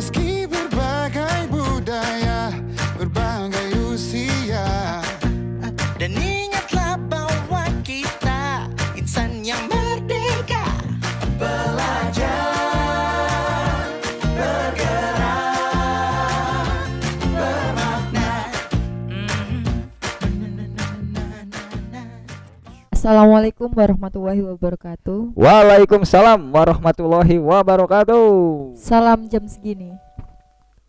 Meski berbagai budaya, berbagai usia. Dan ingatlah bahwa kita insan yang merdeka. Belajar, bergerak, bermakna. Assalamualaikum warahmatullahi wabarakatuh. Waalaikumsalam warahmatullahi wabarakatuh. Salam jam segini.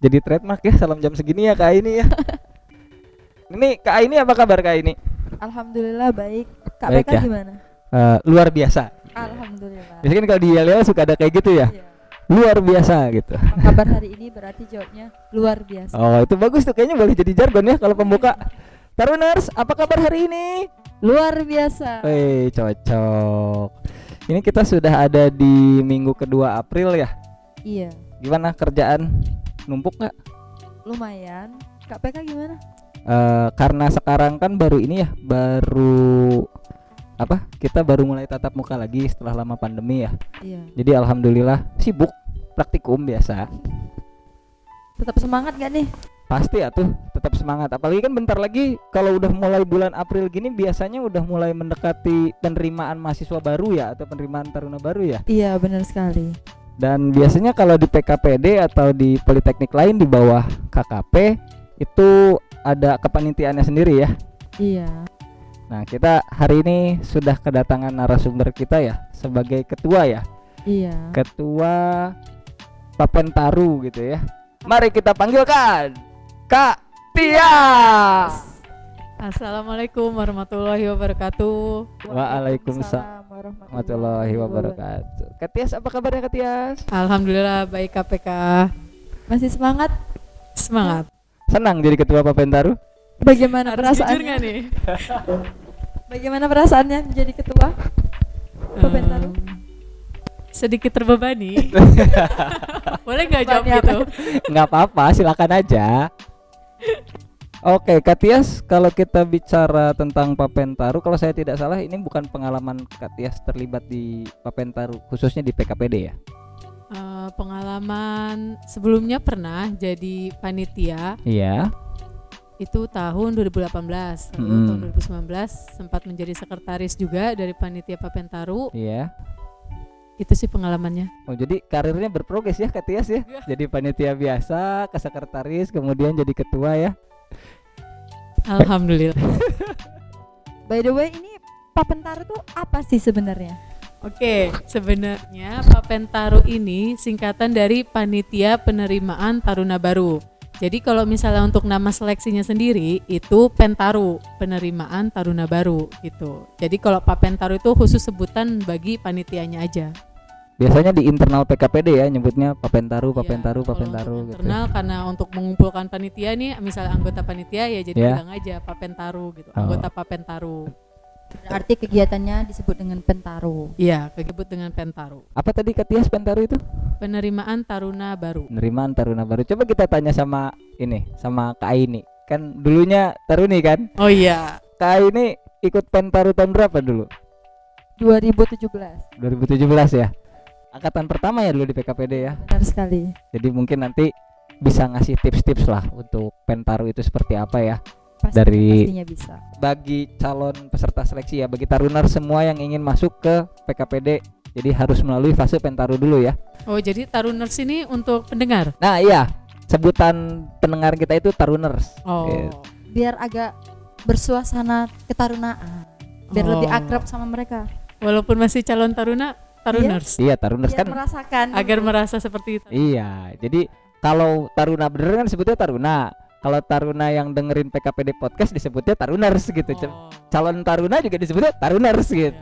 Jadi trademark ya, salam jam segini ya Kak Aini ya. Ini Kak Aini apa kabar Kak Aini? Alhamdulillah baik. Kak Baik Beka ya. gimana? Luar biasa. Alhamdulillah. Biasanya kan kalau di Yel suka ada kayak gitu ya. Iya. Luar biasa gitu. Apa kabar hari ini berarti jawabnya luar biasa. Oh itu bagus tuh, kayaknya boleh jadi jargon ya kalau pembuka. Taruners, apa kabar hari ini? Luar biasa. Cocok. Ini kita sudah ada di minggu kedua April ya. Iya. Gimana kerjaan? Numpuk nggak? Lumayan. Kak Beka gimana? Karena sekarang kan baru ini ya, baru apa? Kita baru mulai tatap muka lagi setelah lama pandemi ya. Iya. Jadi alhamdulillah sibuk, praktikum biasa. Tetap semangat gak nih? Pasti atuh, tetap semangat. Apalagi kan bentar lagi kalau udah mulai bulan April gini biasanya udah mulai mendekati penerimaan mahasiswa baru ya, atau penerimaan taruna baru ya. Iya benar sekali. Dan biasanya kalau di PKPD atau di politeknik lain di bawah KKP itu ada kepanitiaannya sendiri ya. Iya. Nah, kita hari ini sudah kedatangan narasumber kita ya sebagai ketua ya. Iya. Ketua Papentaru gitu ya. Mari kita panggilkan Kak Tias. Assalamualaikum warahmatullahi wabarakatuh. Waalaikumsalam warahmatullahi wabarakatuh. Kak Tias, apa kabarnya Kak Tias? Alhamdulillah baik KPK. Masih semangat? Semangat. Senang jadi ketua Papentaru? Bagaimana Harus jujur perasaannya? nggak nih? Bagaimana perasaannya menjadi ketua Papentaru? Sedikit terbebani. Boleh nggak jawab Bebannya gitu? Nggak apa-apa, silakan aja. Oke, Kak Tias, kalau kita bicara tentang Papentaru, kalau saya tidak salah ini bukan pengalaman Kak Tias terlibat di Papentaru, khususnya di PKPD ya? Pengalaman sebelumnya pernah jadi panitia. Iya. Itu tahun 2018. Lalu tahun 2019 sempat menjadi sekretaris juga dari panitia Papentaru. Iya. Itu sih pengalamannya. Oh, jadi karirnya berprogres ya Kak Tias ya? Jadi panitia biasa, ke sekretaris, kemudian jadi ketua ya? Alhamdulillah. By the way, ini Papentaru tuh apa sih sebenarnya? Oke, sebenarnya Papentaru ini singkatan dari Panitia Penerimaan Taruna Baru. Jadi kalau misalnya untuk nama seleksinya sendiri itu Pentaru, Penerimaan Taruna Baru gitu. Jadi kalau Papentaru itu khusus sebutan bagi panitianya aja. Biasanya di internal PKPD ya nyebutnya Papentaru, Iya, Papentaru, kalau Papentaru untuk gitu. internal karena untuk mengumpulkan panitia nih, misalnya anggota panitia ya jadi Iya. bilang aja Papentaru gitu. Oh. Anggota Papentaru. Berarti kegiatannya disebut dengan Pentaru. Iya, disebut dengan Pentaru. Apa tadi Kak Tias Pentaru itu? Penerimaan Taruna Baru. Penerimaan Taruna Baru. Coba kita tanya sama ini, sama Kak Aini. Kan dulunya Taruni kan? Oh iya. Kak Aini ikut Pentaru tahun berapa dulu? 2017. 2017 ya. Angkatan pertama ya dulu di PKPD ya. Benar sekali. Jadi mungkin nanti bisa ngasih tips-tips lah untuk Pentaru itu seperti apa ya. Pastinya bisa. Bagi calon peserta seleksi ya, bagi taruner semua yang ingin masuk ke PKPD, jadi harus melalui fase Pentaru dulu ya. Oh, jadi Taruners ini untuk pendengar. Nah iya, sebutan pendengar kita itu Taruners. Oh. Gitu. Biar agak bersuasana ketarunaan. Biar Oh. lebih akrab sama mereka. Walaupun masih calon Taruners. Iya, Taruners Biar kan. merasakan. Agar merasa seperti itu. Iya, jadi kalau Taruna bener kan sebutnya Taruna. Kalau Taruna yang dengerin PKPD podcast disebutnya Taruners gitu. Oh. Calon Taruna juga disebutnya Taruners gitu.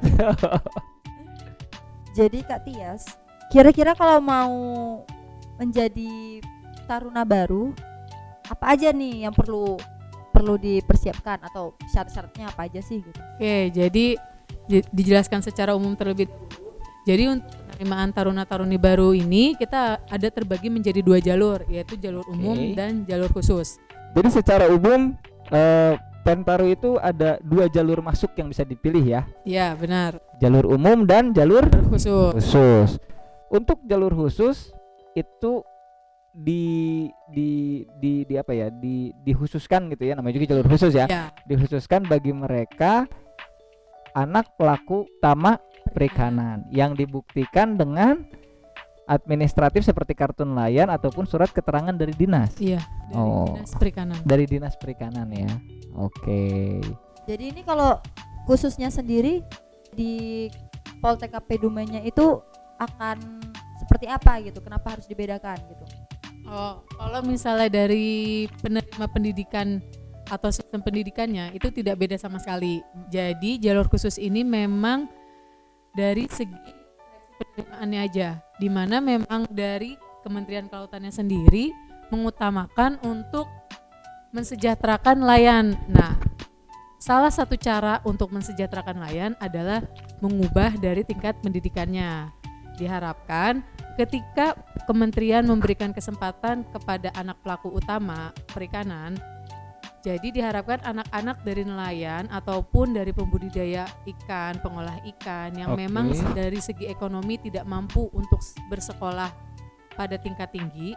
Jadi Kak Tias, kira-kira kalau mau menjadi taruna baru, apa aja nih yang perlu dipersiapkan atau syarat-syaratnya apa aja sih gitu? Oke, jadi dijelaskan secara umum terlebih dahulu. Jadi untuk penerimaan taruna-taruni baru ini kita ada terbagi menjadi 2 jalur, yaitu jalur umum dan jalur khusus. Jadi secara umum Pentaru itu ada 2 jalur masuk yang bisa dipilih ya. Iya, benar. Jalur umum dan jalur Khusus. khusus. Untuk jalur khusus itu di apa ya, dikhususkan gitu ya, namanya juga jalur khusus ya, Ya, dikhususkan bagi mereka anak pelaku utama perikanan yang dibuktikan dengan administratif seperti kartu nelayan ataupun surat keterangan dari dinas. iya, dari Oh. Dinas Perikanan. Dari dinas perikanan ya. Oke. Jadi ini kalau khususnya sendiri di Pol TKP Dumanya itu akan seperti apa gitu? Kenapa harus dibedakan gitu? Oh, kalau misalnya dari penerima pendidikan atau sistem pendidikannya itu tidak beda sama sekali. Jadi jalur khusus ini memang dari segi penerimaannya aja, di mana memang dari Kementerian Kelautannya sendiri mengutamakan untuk mensejahterakan nelayan. Nah, salah satu cara untuk mensejahterakan nelayan adalah mengubah dari tingkat pendidikannya. Diharapkan ketika kementerian memberikan kesempatan kepada anak pelaku utama perikanan, jadi diharapkan anak-anak dari nelayan ataupun dari pembudidaya ikan, pengolah ikan yang Oke. memang dari segi ekonomi tidak mampu untuk bersekolah pada tingkat tinggi,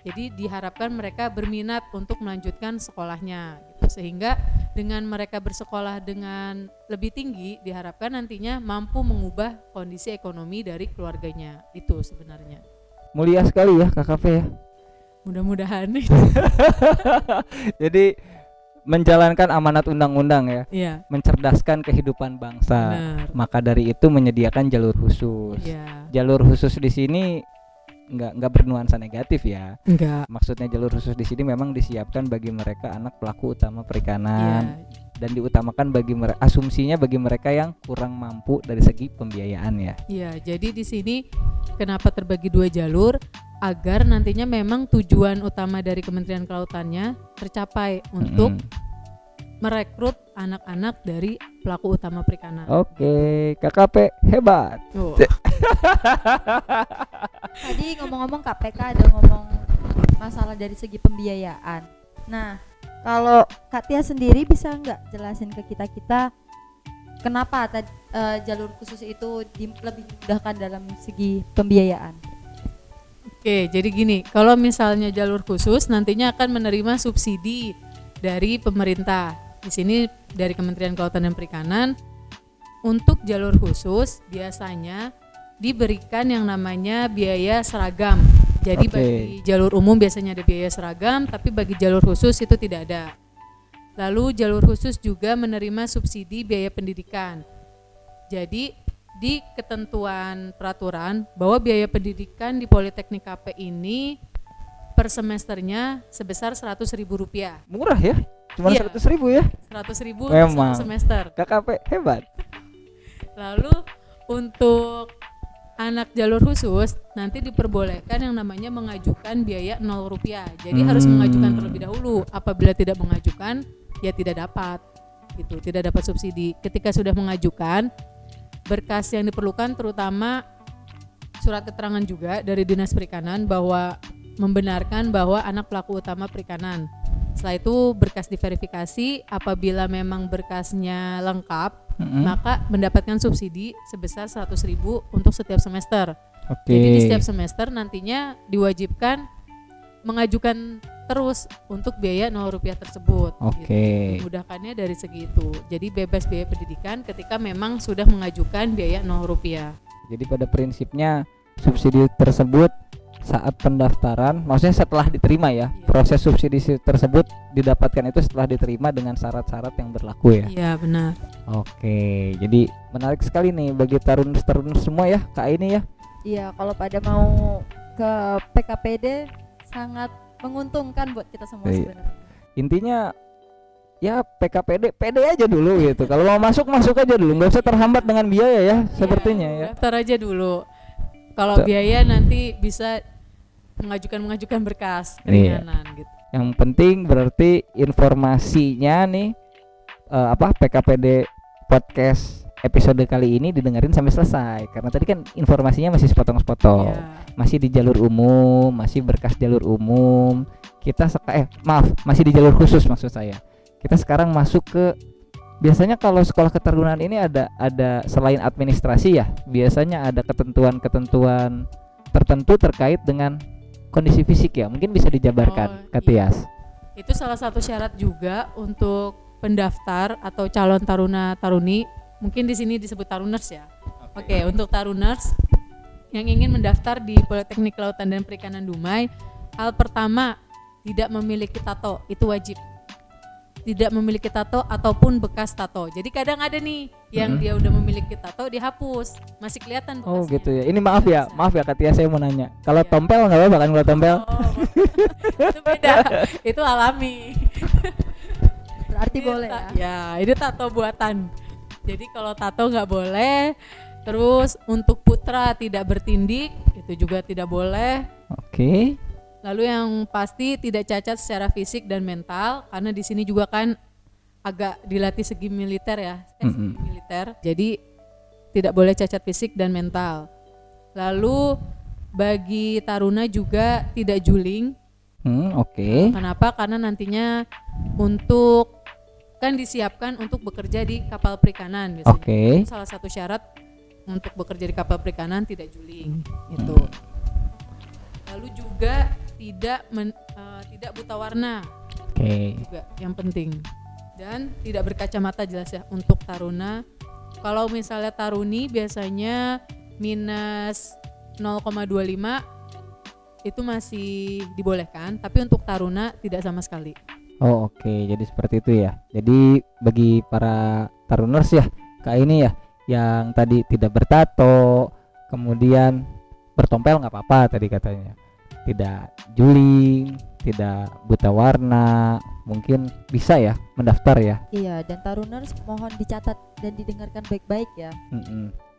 jadi diharapkan mereka berminat untuk melanjutkan sekolahnya gitu. Sehingga dengan mereka bersekolah dengan lebih tinggi diharapkan nantinya mampu mengubah kondisi ekonomi dari keluarganya. Itu sebenarnya. Mulia sekali ya KKP ya. Mudah-mudahan. Jadi menjalankan amanat undang-undang ya, Iya, mencerdaskan kehidupan bangsa. benar. Maka dari itu menyediakan jalur khusus. Iya. Jalur khusus di sini nggak bernuansa negatif ya. Enggak. Maksudnya jalur khusus di sini memang disiapkan bagi mereka anak pelaku utama perikanan Iya. dan diutamakan bagi mereka, asumsinya bagi mereka yang kurang mampu dari segi pembiayaan ya. Iya, jadi di sini kenapa terbagi dua jalur agar nantinya memang tujuan utama dari Kementerian Kelautannya tercapai untuk merekrut anak-anak dari pelaku utama perikanan. Oke, KKP hebat. Oh. Tadi ngomong-ngomong KPK ada ngomong masalah dari segi pembiayaan. Nah, kalau Kak Tia sendiri bisa nggak jelasin ke kita kenapa jalur khusus itu lebih dimudahkan dalam segi pembiayaan? Oke, jadi gini, kalau misalnya jalur khusus nantinya akan menerima subsidi dari pemerintah. Di sini dari Kementerian Kelautan dan Perikanan. Untuk jalur khusus biasanya diberikan yang namanya biaya seragam. Jadi Oke. bagi jalur umum biasanya ada biaya seragam, tapi bagi jalur khusus itu tidak ada. Lalu jalur khusus juga menerima subsidi biaya pendidikan. Jadi di ketentuan peraturan bahwa biaya pendidikan di Politeknik KP ini per semesternya sebesar Rp100.000. Murah ya, cuma Iya. 100.000 ya. 100.000 Memang. satu semester. KKP hebat. Lalu untuk anak jalur khusus nanti diperbolehkan yang namanya mengajukan biaya Rp0. Jadi harus mengajukan terlebih dahulu. Apabila tidak mengajukan ya tidak dapat gitu, tidak dapat subsidi. Ketika sudah mengajukan, berkas yang diperlukan terutama surat keterangan juga dari Dinas Perikanan bahwa membenarkan bahwa anak pelaku utama perikanan. Setelah itu berkas diverifikasi, apabila memang berkasnya lengkap, maka mendapatkan subsidi sebesar 100.000 untuk setiap semester. Oke. Jadi di setiap semester nantinya diwajibkan mengajukan terus untuk biaya Rp0 tersebut. Oke. Gitu. Memudahkannya dari segi itu. Jadi bebas biaya pendidikan ketika memang sudah mengajukan biaya Rp0. Jadi pada prinsipnya subsidi tersebut saat pendaftaran, maksudnya setelah diterima ya, Iya. proses subsidi tersebut didapatkan itu setelah diterima dengan syarat-syarat yang berlaku ya. Iya benar. Oke, jadi menarik sekali nih bagi tarun-tarun semua ya Kak ini ya. Iya, kalau pada mau ke PKPD sangat menguntungkan buat kita semua Iya. sebenarnya. Intinya ya PKPD pede aja dulu gitu. Kalau mau masuk aja dulu, nggak usah terhambat dengan biaya ya, sepertinya ya. Daftar aja dulu. Kalau biaya nanti bisa mengajukan berkas Iya. keringanan gitu. Yang penting berarti informasinya nih PKPD podcast episode kali ini didengerin sampai selesai, karena tadi kan informasinya masih sepotong-sepotong. Iya. Masih di jalur umum, masih berkas jalur umum. Masih di jalur khusus maksud saya. Kita sekarang masuk ke, biasanya kalau sekolah ketarunaan ini ada selain administrasi ya, biasanya ada ketentuan-ketentuan tertentu terkait dengan kondisi fisik ya. Mungkin bisa dijabarkan, Kak iya. Tias. Itu salah satu syarat juga untuk pendaftar atau calon taruna taruni. Mungkin di sini disebut taruners ya. Oke, untuk taruners yang ingin mendaftar di Politeknik Kelautan dan Perikanan Dumai, hal pertama tidak memiliki tato, itu wajib. Tidak memiliki tato ataupun bekas tato. Jadi kadang ada nih yang dia udah memiliki tato dihapus, masih kelihatan bekasnya. Oh gitu ya. Ini maaf ya, maaf ya Kak Tias, saya mau nanya. Kalau Iya. tompel nggak apa-apa kan kalau tompel? Oh, itu beda, itu alami. Berarti Ini boleh ya. Ya, ini tato buatan. Jadi kalau tato nggak boleh. Terus untuk putra tidak bertindik, itu juga tidak boleh. Oke. Lalu yang pasti tidak cacat secara fisik dan mental, karena di sini juga kan agak dilatih segi militer ya, segi militer. Jadi tidak boleh cacat fisik dan mental. Lalu bagi taruna juga tidak juling. Oke. Kenapa? Karena nantinya untuk kan disiapkan untuk bekerja di kapal perikanan biasanya. Oke. Itu salah satu syarat untuk bekerja di kapal perikanan tidak juling itu. Lalu juga tidak buta warna Oke. juga yang penting, dan tidak berkacamata jelas ya untuk taruna. Kalau misalnya taruni biasanya minus 0,25 itu masih dibolehkan, tapi untuk taruna tidak sama sekali. Oh oke, jadi seperti itu ya. Jadi bagi para taruners ya, Kak ini ya, yang tadi tidak bertato, kemudian bertompel nggak apa-apa tadi katanya, tidak juling, tidak buta warna, mungkin bisa ya mendaftar ya. Iya, dan taruners mohon dicatat dan didengarkan baik-baik ya.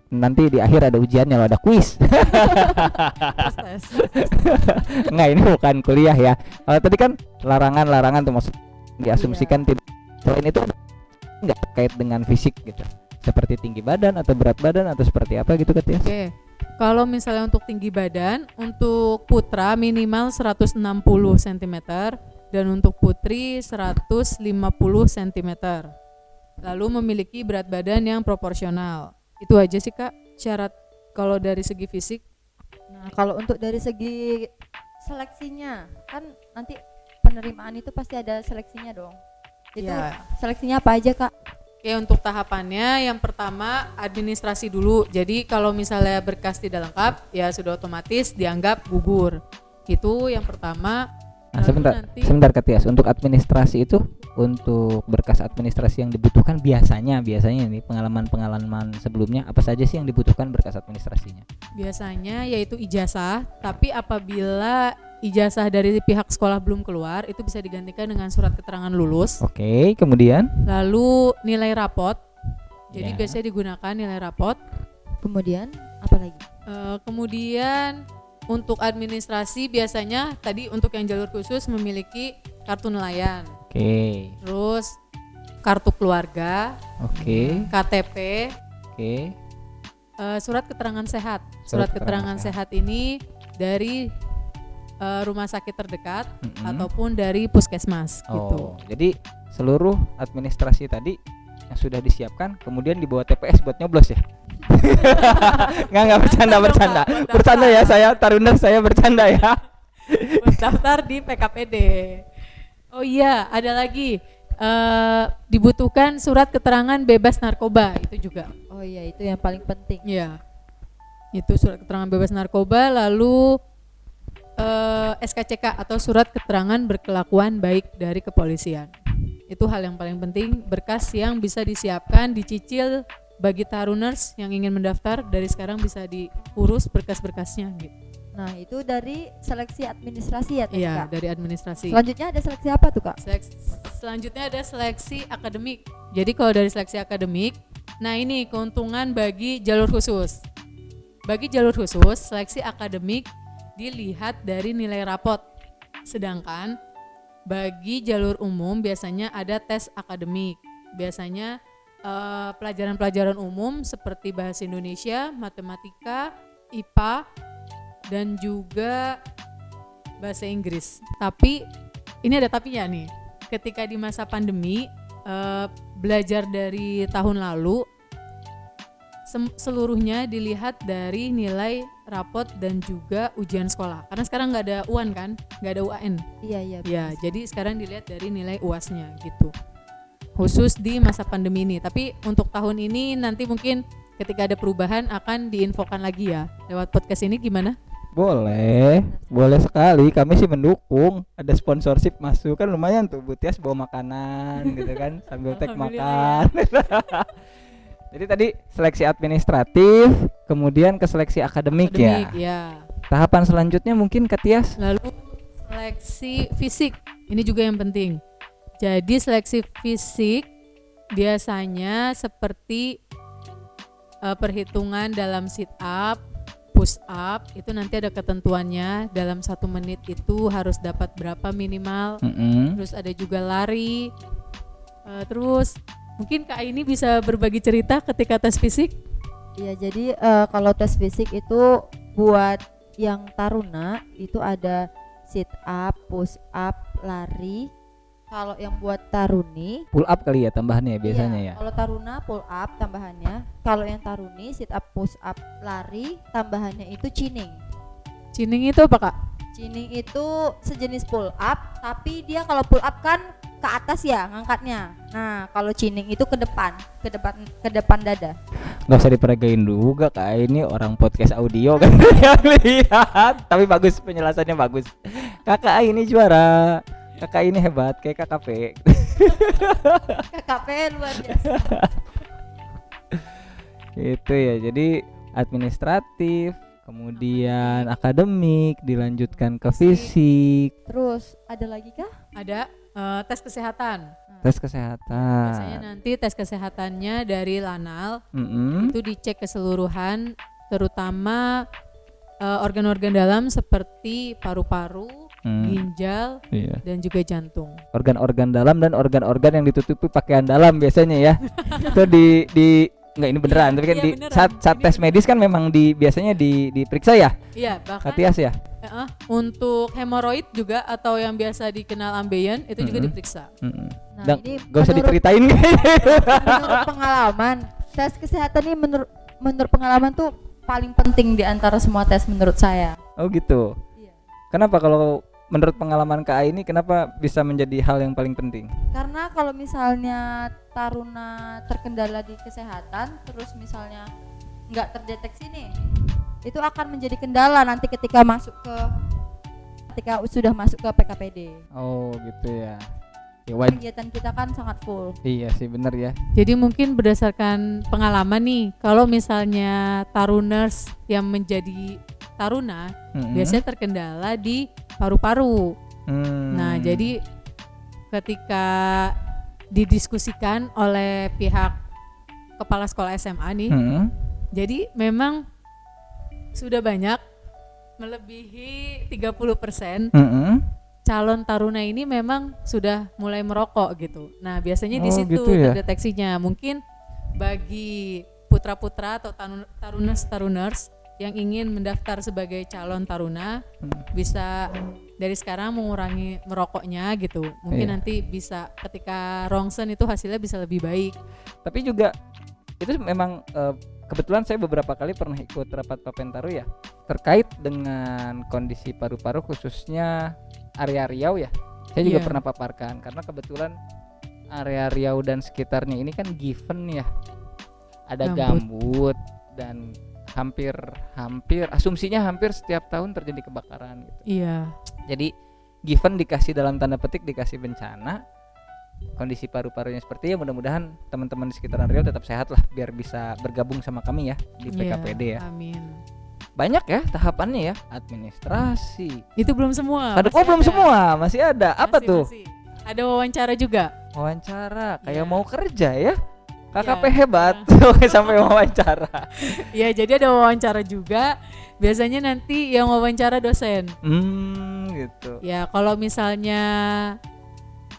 Nanti di akhir ada ujiannya loh, ada kuis. Terus tes. Nggak, ini bukan kuliah ya. Kalau tadi kan larangan tuh maksud diasumsikan tidak. Selain itu nggak terkait dengan fisik gitu, seperti tinggi badan atau berat badan atau seperti apa gitu Kak Tias? Oke. Kalau misalnya untuk tinggi badan, untuk putra minimal 160 cm dan untuk putri 150 cm. Lalu memiliki berat badan yang proporsional. Itu aja sih Kak syarat kalau dari segi fisik. Nah, kalau untuk dari segi seleksinya, kan nanti penerimaan itu pasti ada seleksinya dong. Itu Ya. seleksinya apa aja Kak? Oke, untuk tahapannya yang pertama administrasi dulu. Jadi kalau misalnya berkas tidak lengkap, ya sudah otomatis dianggap gugur. Itu yang pertama. Nah, Lalu nanti sebentar Kak Tias, untuk administrasi itu, untuk berkas administrasi yang dibutuhkan biasanya ini pengalaman sebelumnya apa saja sih yang dibutuhkan berkas administrasinya? biasanya yaitu ijazah, tapi apabila ijazah dari pihak sekolah belum keluar, itu bisa digantikan dengan surat keterangan lulus. Oke, kemudian Lalu nilai rapot. Jadi Ya. biasanya digunakan nilai rapot. Kemudian apa lagi? Kemudian untuk administrasi biasanya tadi untuk yang jalur khusus memiliki kartu nelayan, oke, terus kartu keluarga, oke, KTP, oke. surat keterangan sehat. Surat Surat keterangan sehat ini dari rumah sakit terdekat ataupun dari puskesmas gitu. Oh, jadi seluruh administrasi tadi yang sudah disiapkan kemudian dibawa TPS buat nyoblos ya? Nggak bercanda ya, saya taruner, saya bercanda ya. Daftar di PKPD. Oh iya, ada lagi dibutuhkan surat keterangan bebas narkoba, itu juga. Oh iya, itu yang paling penting. Iya, itu surat keterangan bebas narkoba. Lalu SKCK atau surat keterangan berkelakuan baik dari kepolisian. Itu hal yang paling penting, berkas yang bisa disiapkan, dicicil bagi taruners yang ingin mendaftar dari sekarang bisa diurus berkas-berkasnya gitu. Nah, itu dari seleksi administrasi ya tadi, Iya, Kak. dari administrasi. Selanjutnya ada seleksi apa tuh Kak? Selanjutnya ada seleksi akademik. Jadi kalau dari seleksi akademik, nah ini keuntungan bagi jalur khusus. Bagi jalur khusus, seleksi akademik dilihat dari nilai rapot. Sedangkan bagi jalur umum biasanya ada tes akademik. Biasanya pelajaran-pelajaran umum seperti bahasa Indonesia, matematika, IPA, dan juga bahasa Inggris. Tapi ini ada tapinya nih. Ketika di masa pandemi, belajar dari tahun lalu, seluruhnya dilihat dari nilai rapot dan juga ujian sekolah. Karena sekarang nggak ada UAN kan, nggak ada UAN. Iya. Ya, jadi sekarang dilihat dari nilai UAS-nya gitu. Khusus di masa pandemi ini. Tapi untuk tahun ini nanti mungkin ketika ada perubahan akan diinfokan lagi ya. Lewat podcast ini gimana? Boleh sekali. Kami sih mendukung. Ada sponsorship masuk kan lumayan tuh. Bu Tias bawa makanan gitu kan sambil tek makan. Jadi tadi seleksi administratif, kemudian ke seleksi akademik ya. Ya. Tahapan selanjutnya mungkin Kak Tias. Lalu seleksi fisik. Ini juga yang penting. Jadi seleksi fisik biasanya seperti perhitungan dalam sit up, push up, itu nanti ada ketentuannya. Dalam 1 menit itu harus dapat berapa minimal. Terus ada juga lari. Terus mungkin Kak ini bisa berbagi cerita ketika tes fisik. Iya, jadi kalau tes fisik itu buat yang taruna itu ada sit up, push up, lari. Kalau yang buat taruni Pull up kali ya tambahannya biasanya iya, ya. kalau taruna pull up tambahannya. Kalau yang taruni sit up, push up, lari tambahannya itu chinning. Chinning itu apa Kak? Chinning itu sejenis pull up, tapi dia kalau pull up kan ke atas ya ngangkatnya. Nah, kalau chinning itu ke depan dada. Nggak usah diperagain juga Kak, ini orang podcast audio kan yang lihat. Tapi bagus, penjelasannya bagus. Kakak ini juara. Kakak ini hebat kayak KKP. KKP luar biasa. Itu ya. Jadi administratif, kemudian akademik, dilanjutkan ke fisik, Terus ada lagi kah? Ada tes kesehatan. tes kesehatan. Biasanya nanti tes kesehatannya dari Lanal Mm-mm. itu dicek keseluruhan, terutama organ-organ dalam seperti paru-paru, ginjal, Iya. dan juga jantung. Organ-organ dalam dan organ-organ yang ditutupi pakaian dalam biasanya ya. Itu di enggak ini beneran, tapi kan Iya, di beneran. saat Ini tes medis kan memang biasanya diperiksa ya. Iya, bahkan Katias ya. untuk hemoroid juga atau yang biasa dikenal ambeien itu juga Mm-mm. diperiksa. Mm-mm. Nah, Dan ini gak usah menurut- diceritain menurut pengalaman, tes kesehatan ini menurut pengalaman tuh paling penting di antara semua tes menurut saya. Oh gitu. Iya. Kenapa kalau menurut pengalaman KA ini kenapa bisa menjadi hal yang paling penting? Karena kalau misalnya taruna terkendala di kesehatan, terus misalnya nggak terdeteksi nih, itu akan menjadi kendala nanti ketika sudah masuk ke PKPD. Oh gitu ya. Ya Kegiatan kita kan sangat full. iya sih bener ya. Jadi mungkin berdasarkan pengalaman nih, kalau misalnya taruners yang menjadi taruna biasanya terkendala di paru-paru. Nah, jadi ketika didiskusikan oleh pihak kepala sekolah SMA nih, jadi memang sudah banyak melebihi 30% calon taruna ini memang sudah mulai merokok gitu. Nah, biasanya di Oh, situ gitu ya? terdeteksinya. Mungkin bagi putra-putra atau taruners yang ingin mendaftar sebagai calon taruna bisa dari sekarang mengurangi merokoknya gitu. Mungkin Iya. nanti bisa ketika rongsen itu hasilnya bisa lebih baik. Tapi juga itu memang kebetulan saya beberapa kali pernah ikut rapat Papentaru ya terkait dengan kondisi paru-paru khususnya area Riau ya. Saya juga Iya. pernah paparkan karena kebetulan area Riau dan sekitarnya ini kan given ya. Ada gambut dan hampir asumsinya hampir setiap tahun terjadi kebakaran gitu. Iya. Jadi given dikasih dalam tanda petik dikasih bencana, kondisi paru-parunya seperti ya, mudah-mudahan teman-teman di sekitaran Riau tetap sehat lah biar bisa bergabung sama kami ya di PKPD ya. Amin. Banyak ya tahapannya ya, administrasi. Itu belum semua. Ada masih belum ada. semua, masih ada. Apa Masih, tuh? masih. Ada wawancara juga. Wawancara, kayak Iya. mau kerja ya. KKP Iya. hebat sampai wawancara. Ya, jadi ada wawancara juga. Biasanya nanti yang wawancara dosen. Gitu. Ya, kalau misalnya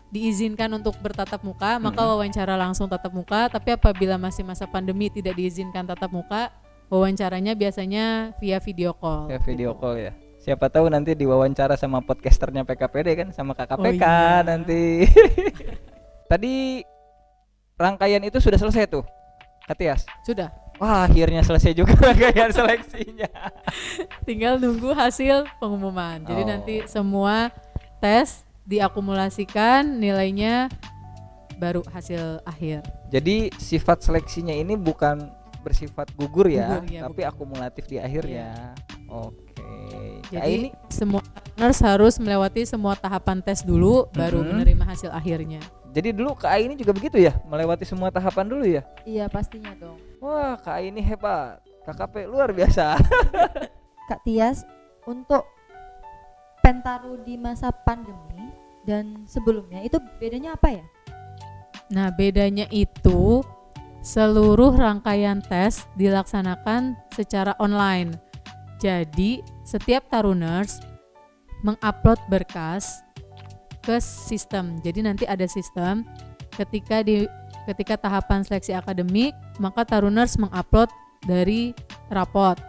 diizinkan untuk bertatap muka, maka wawancara langsung tatap muka. Tapi apabila masih masa pandemi tidak diizinkan tatap muka, wawancaranya biasanya via video call. Ya video call ya. Siapa tahu nanti diwawancara sama podcasternya PKPD kan sama KKPK Oh, iya. nanti. Tadi rangkaian itu sudah selesai tuh, Katias. Sudah. Wah, akhirnya selesai juga rangkaian seleksinya. Tinggal nunggu hasil pengumuman. Jadi Oh. nanti semua tes diakumulasikan, nilainya baru hasil akhir. Jadi sifat seleksinya ini bukan bersifat gugur ya, Gugur, ya, tapi akumulatif di akhir ya. Oke. Nah, Jadi ini semua nurse harus melewati semua tahapan tes dulu baru Mhm. menerima hasil akhirnya. jadi dulu KAI ini juga begitu ya, melewati semua tahapan dulu ya. Iya pastinya dong. Wah, KAI ini hebat. KKP luar biasa. Kak Tias, untuk Pentaru di masa pandemi dan sebelumnya itu bedanya apa ya? Nah, bedanya itu seluruh rangkaian tes dilaksanakan secara online. Jadi, setiap Taruners mengupload berkas ke sistem. Jadi nanti ada sistem ketika tahapan seleksi akademik, maka Taruners mengupload dari rapot.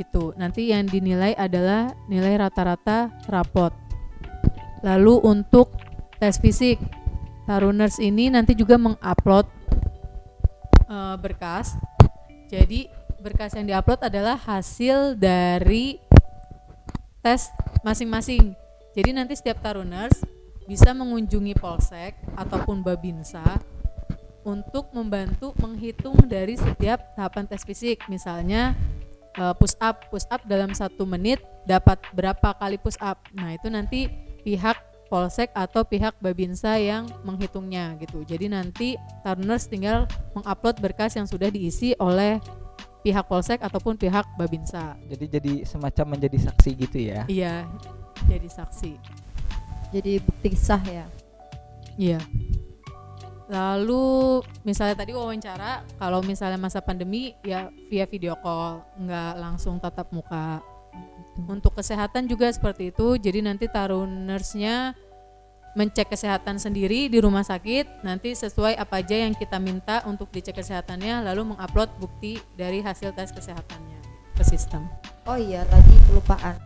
Gitu. Nanti yang dinilai adalah nilai rata-rata rapot. Lalu untuk tes fisik, Taruners ini nanti juga mengupload berkas. Jadi berkas yang diupload adalah hasil dari tes masing-masing. Jadi nanti setiap Taruners bisa mengunjungi Polsek ataupun Babinsa untuk membantu menghitung dari setiap tahapan tes fisik. Misalnya push up dalam 1 menit dapat berapa kali push up. Nah, itu nanti pihak Polsek atau pihak Babinsa yang menghitungnya gitu. Jadi nanti Taruners tinggal mengupload berkas yang sudah diisi oleh pihak Polsek ataupun pihak Babinsa. Jadi semacam menjadi saksi gitu ya. Iya, jadi saksi. Jadi bukti sah ya. Iya. Lalu misalnya tadi wawancara, kalau misalnya masa pandemi ya via video call, nggak langsung tatap muka. Untuk kesehatan juga seperti itu, jadi nanti Tarunersnya mencek kesehatan sendiri di rumah sakit, nanti sesuai apa aja yang kita minta untuk dicek kesehatannya, lalu mengupload bukti dari hasil tes kesehatannya ke sistem. Oh iya, tadi kelupaan.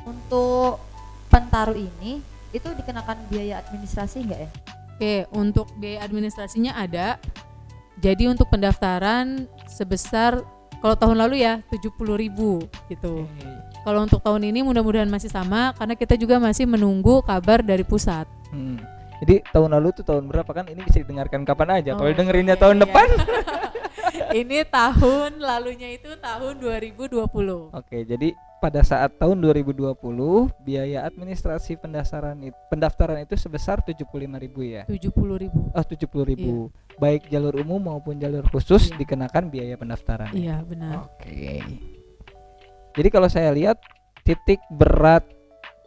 Untuk Pentaru ini itu dikenakan biaya administrasi enggak ya? Oke, untuk biaya administrasinya ada. Jadi untuk pendaftaran sebesar kalau tahun lalu ya 70.000 gitu. Kalau untuk tahun ini mudah-mudahan masih sama karena kita juga masih menunggu kabar dari pusat. Jadi tahun lalu tuh tahun berapa kan? Ini bisa didengarkan kapan aja. Kalau Oh, dengerinnya iya, tahun iya. depan. Ini tahun lalunya itu tahun 2020. Oke, jadi pada saat tahun 2020 biaya administrasi pendaftaran itu sebesar 75.000 ya. 70.000. Oh, 70.000. Baik jalur umum maupun jalur khusus Iya. dikenakan biaya pendaftaran. Iya, benar. Oke. Jadi kalau saya lihat titik berat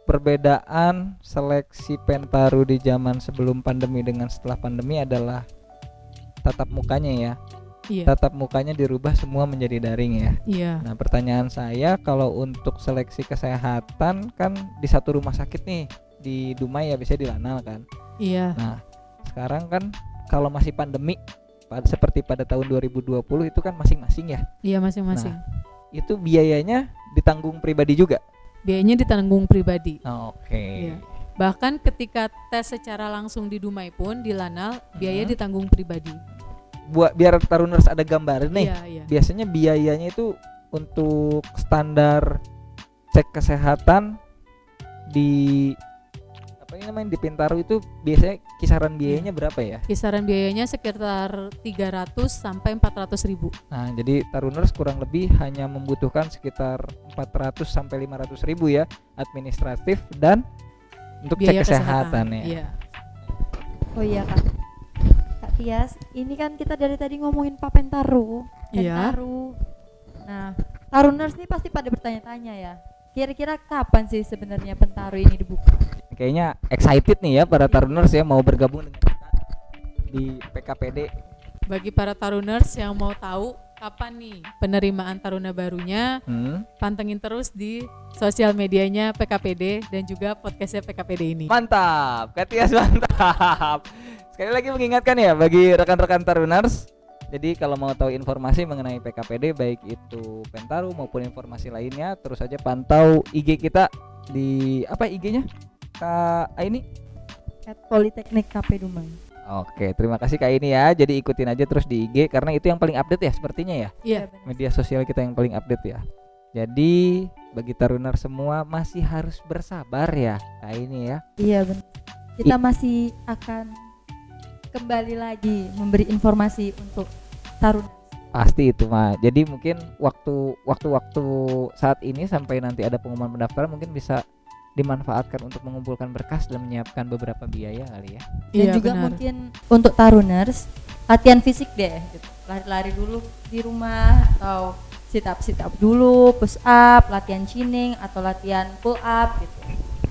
perbedaan seleksi Pentaru di zaman sebelum pandemi dengan setelah pandemi adalah tatap mukanya ya. Iya. Tatap mukanya dirubah semua menjadi daring ya. Iya. Nah, pertanyaan saya kalau untuk seleksi kesehatan kan di satu rumah sakit nih di Dumai ya, biasanya di Lanal kan. Iya. Nah, sekarang kan kalau masih pandemi seperti pada tahun 2020 itu kan masing-masing ya. Iya, masing-masing. Itu biayanya ditanggung pribadi juga. Biayanya ditanggung pribadi. Oke. Iya. Bahkan ketika tes secara langsung di Dumai pun di Lanal biaya ditanggung pribadi. Biar Taruners ada gambaran nih. Iya, iya. Biasanya biayanya itu untuk standar cek kesehatan di apa ini namanya di Pentaru itu biasanya kisaran biayanya berapa ya? Kisaran biayanya sekitar 300 sampai 400.000. Nah, jadi Taruners kurang lebih hanya membutuhkan sekitar 400 sampai 500.000 ya administratif dan untuk Biaya cek kesehatan ya. Iya. Oh iya Kak. Kak Tias, ini kan kita dari tadi ngomongin Pak Pentaru. Iya. Pentaru. Nah, Taruners nih pasti pada bertanya-tanya ya. Kira-kira kapan sih sebenarnya Pentaru ini dibuka? Kayaknya excited nih ya para Taruners ya mau bergabung dengan kita di PKPD. Bagi para Taruners yang mau tahu kapan nih penerimaan Taruna barunya, pantengin terus di sosial medianya PKPD dan juga podcastnya PKPD ini. Mantap, Kak Tias mantap. Sekali lagi mengingatkan ya bagi rekan-rekan Taruners. Jadi kalau mau tahu informasi mengenai PKPD baik itu Pentaru maupun informasi lainnya, terus saja pantau IG kita di apa IG-nya? Kak ini Politeknik KP Dumai. Oke, terima kasih Kak ini ya. Jadi ikutin aja terus di IG karena itu yang paling update ya sepertinya ya. Iya. benar. Media sosial kita yang paling update ya. Jadi bagi Tarunar semua masih harus bersabar ya Kak ini ya. Iya benar. Kita masih akan kembali lagi memberi informasi untuk Taruna. Pasti itu mah. Jadi mungkin waktu saat ini sampai nanti ada pengumuman pendaftaran mungkin bisa dimanfaatkan untuk mengumpulkan berkas dan menyiapkan beberapa biaya kali ya. Dan Iya, juga benar. mungkin untuk Taruners latihan fisik deh gitu. Lari-lari dulu di rumah atau sit up dulu, push up, latihan chinning atau latihan pull up gitu.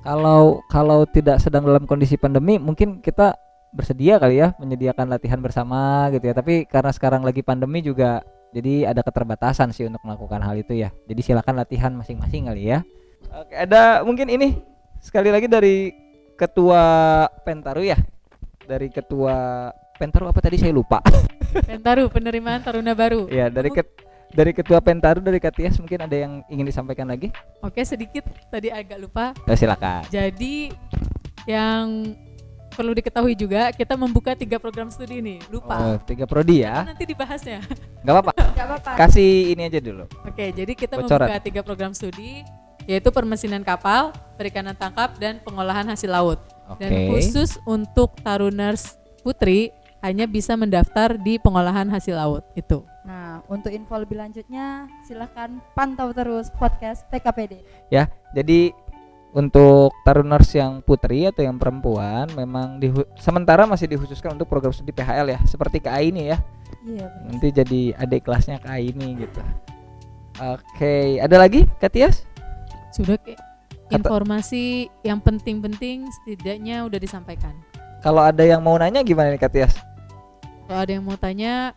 Kalau tidak sedang dalam kondisi pandemi mungkin kita bersedia kali ya menyediakan latihan bersama gitu ya. Tapi karena sekarang lagi pandemi juga jadi ada keterbatasan sih untuk melakukan hal itu ya. Jadi silakan latihan masing-masing kali ya. Oke, ada mungkin ini sekali lagi dari Ketua Pentaru ya. Dari Ketua Pentaru apa tadi saya lupa. Pentaru, penerimaan Taruna Baru. Ya, dari Ketua Pentaru dari Katias mungkin ada yang ingin disampaikan lagi? Oke, sedikit tadi agak lupa. Silakan. Jadi yang perlu diketahui juga kita membuka 3 program studi nih. Lupa. Oh, 3 prodi ya. Nanti dibahasnya. Enggak apa-apa. Enggak apa-apa. Kasih ini aja dulu. Oke, jadi kita Bocoran. membuka 3 program studi yaitu permesinan kapal, perikanan tangkap dan pengolahan hasil laut. Oke. Dan khusus untuk Taruners Putri hanya bisa mendaftar di pengolahan hasil laut itu. Nah, untuk info lebih lanjutnya silahkan pantau terus podcast PKPD. Ya, jadi untuk Taruners yang putri atau yang perempuan memang sementara masih dikhususkan untuk program studi PHL ya, seperti KA ini ya. Iya benar. Nanti jadi adik kelasnya KA ini gitu. Oke, ada lagi Katias? Sudah informasi yang penting-penting setidaknya udah disampaikan. Kalau ada yang mau nanya gimana nih Katias? Kalau ada yang mau tanya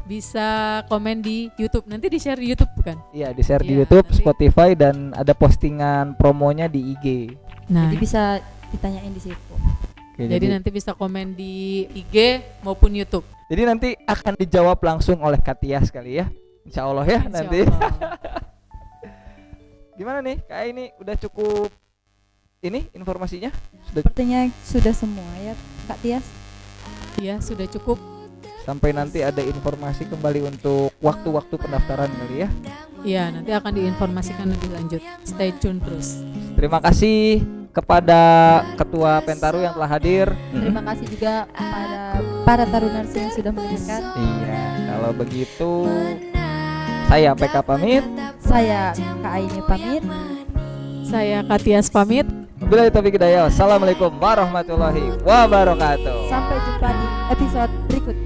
bisa komen di YouTube. Nanti di-share di YouTube bukan? Iya, di-share di Iya, YouTube, nanti. Spotify dan ada postingan promonya di IG. Nah, Jadi bisa ditanyain di situ. Oke, jadi nanti bisa komen di IG maupun YouTube. jadi nanti akan dijawab langsung oleh Katias kali ya. Insya Allah ya Insya nanti. Allah. Gimana nih? Kayak ini udah cukup ini informasinya? Sepertinya sudah semua ya Kak Tias. Iya, sudah cukup. Sampai nanti ada informasi kembali untuk waktu-waktu pendaftaran kali ya. Iya, nanti akan diinformasikan lebih lanjut. Stay tune terus. Terima kasih kepada Ketua Pentaru yang telah hadir. Terima kasih juga kepada para Taruners yang sudah mendengarkan. Iya, kalau begitu saya PK pamit. Saya Kak Aini pamit. Saya Katias pamit. Wabillahi taufiq hidayah. Wassalamualaikum warahmatullahi wabarakatuh. Sampai jumpa di episode berikutnya.